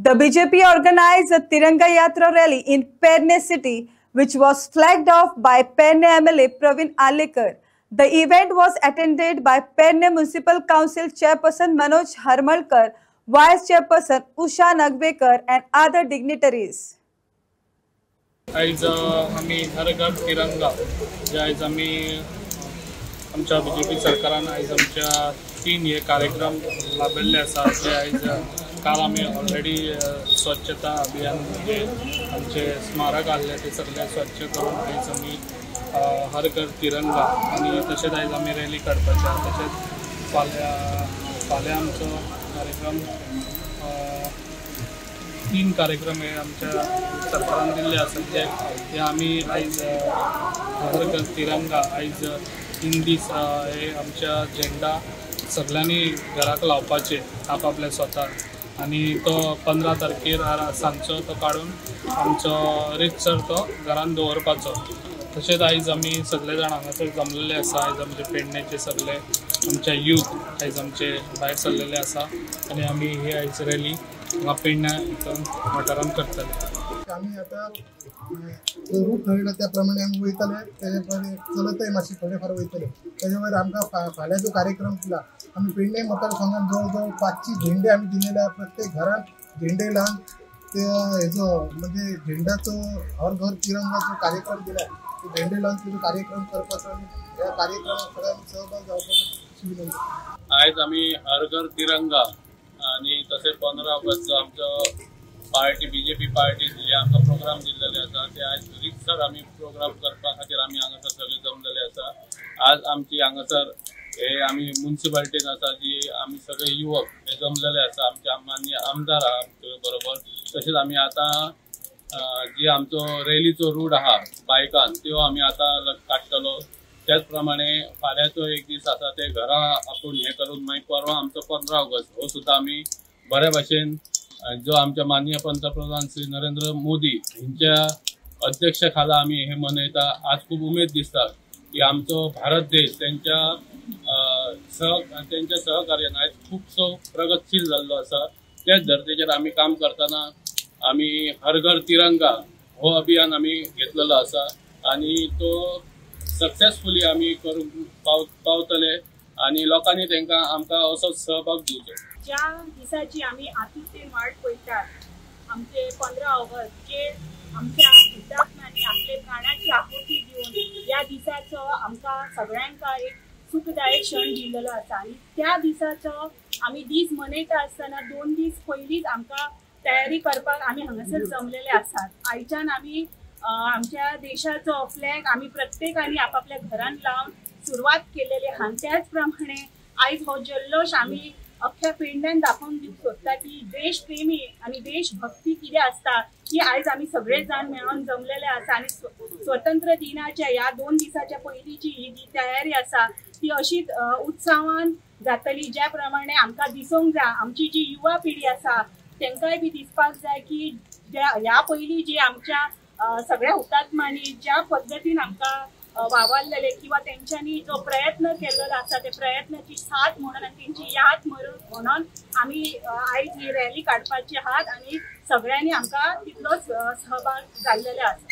The BJP organized a Tiranga Yatra rally in Perne city, which was flagged off by Perne MLA Praveen Alekar. The event was attended by Perne Municipal Council Chairperson Manoj Harmalkar, Vice Chairperson Usha Nagvekar and other dignitaries. आज आम्ही हर घर तिरंगा जे आज आम्ही आमच्या BJP सरकारान आज आमच्या 3 हे कार्यक्रम राबयल्ले आसा जे आज काल आम्ही ऑलरेडी स्वच्छता अभियान म्हणजे आमचे स्मारक आसले ते सगळे स्वच्छ करून आज आम्ही हर घर तिरंगा आणि तशेंच आज आम्ही रॅली काडपाचे तशेंच फाल्यां आमचो कार्यक्रम 3 कार्यक्रम हे आमच्या सरकारान दिल्ले आसात जे आम्ही आज हर घर तिरंगा आज 3 दीस हे आमच्या झेंडा सगळ्यांनी घराक लावपाचे आपल्या स्वतः आणि तो 15 तारखेर सांजचो तो काढून आमचो रितसर तो घरान दवरपाचो। तशेंच आज आमी सगळे जाण हांगासर जमलेले आसा। आज आमचे पेडणेचे सगळे आमच्या यूथ आज आमचे भायर सरलेले आसा आणि आमी ही आज रॅली हांगा पेडण्या वाठारांत करतले। आम्ही आता रूट ठरयला त्या प्रमाणे आम्ही वयतले त्याच्यामध्ये चलतय मातशे थोडेफार वयतले त्याच्यावर आमकां फाल्यां जो कार्यक्रम केला आम्ही पेडणे मतदारसंघात जवळ 500 झेंडे आम्ही दिलेले प्रत्येक घरात झेंडे लावन ते हेजो म्हणजे झेंडाचो हर घर तिरंगाचो कार्यक्रम दिला झेंडे लावन तो कार्यक्रम करपाचो आणि या कार्यक्रमात सगळ्यांनी सहभाग जावपाची विनंती। आज आम्ही हर घर तिरंगा आणि तसेच 15 ऑगस्ट आमचो पार्टी BJP पार्टी जे आमकां प्रोग्राम दिल्लेले आसा ते आज रितसर आमी प्रोग्राम करपा खातीर आमी हांगासर सगळे जमलेले आसा। आज आमची हांगासर हे आमी म्युनिसिपालिटीन आसा जी आमी सगळे युवक हे जमलेले आसा आमचे माननीय आमदार आहा बरोबर तशेंच आमी आतां जी आमचो रॅलीचो रूट आहा बायकान त्यो आमी आतां काडटलो त्याच प्रमाणे फाल्यांचो एक दीस आसा ते घरा आपूण हे करून मागीर परवा आमचो 15 ऑगस्ट हो सुद्दां आमी बऱ्या भशेन जो आमच्या माननीय पंतप्रधान श्री नरेंद्र मोदी यांच्या अध्यक्षतेखाला आम्ही हे मनयता। आज खूप उमेद दिसता की आमचो भारत देश त्यांच्या सहकार्यान आज खूपसो प्रगतशील जाल्लो आसा। त्याच धर्तेचेर आम्ही काम करताना आम्ही हर घर तिरंगा हो अभियान आम्ही घेतलेलो आसा आणि तो सक्सेसफुली आम्ही करून पावतले आणि लोकांनी तांकां आमकां असो सहभाग दिवचो। ज्या दिसाची आम्ही आतुरतेन वाट पळयतात आमचे 15 ऑगस्ट जे आमच्या हुतात्म्यांनी आपले प्राणाची आहुती दिवन या दिसाचो आमकां सगळ्यांका एक सुखदायक क्षण दिल्लो आसा आणि त्या दिसाचो आम्ही दीस मनयता आसतना 2 दीस पयलींच आमकां तयारी करपाक आम्ही हांगासर जमलेले आसात। आयच्यान आम्ही आमच्या देशाचो फ्लॅग आम्ही प्रत्येकानी आपापल्या घरान लावन सुरवात केलेली आहा। त्याच प्रमाणे आयज हो जल्लोष आम्ही अख्ख्या पेडण्यान दाखोवन दिवंक सोदता की देशप्रेमी आणि देशभक्ती कितें आसता ही आयज आमी सगळे जाण मेळोन जमलेले आसा आणि स्वतंत्र दिनाच्या ह्या 2 दिसाच्या पयलींची ही जी तयारी आसा ती अशीच उत्सवान जातली ज्या प्रमाणे आमकां दिसूंक जाय आमची जी युवा पिढी आसा तांकांय बी दिसपाक जाय की ह्या पयलीं जी आमच्या सगळ्या हुतात्म्यांनी ज्या पद्दतीन आमकां वावरलेले किंवा त्यांच्यानी जो प्रयत्न केलेला आसा ते प्रयत्नाची साथ म्हणून आणि त्यांची याद म्हणून आम्ही आयज ही रॅली काडपाची आहात आणि सगळ्यांनी आमकां तितलोच सहभाग जाल्लेले आसा।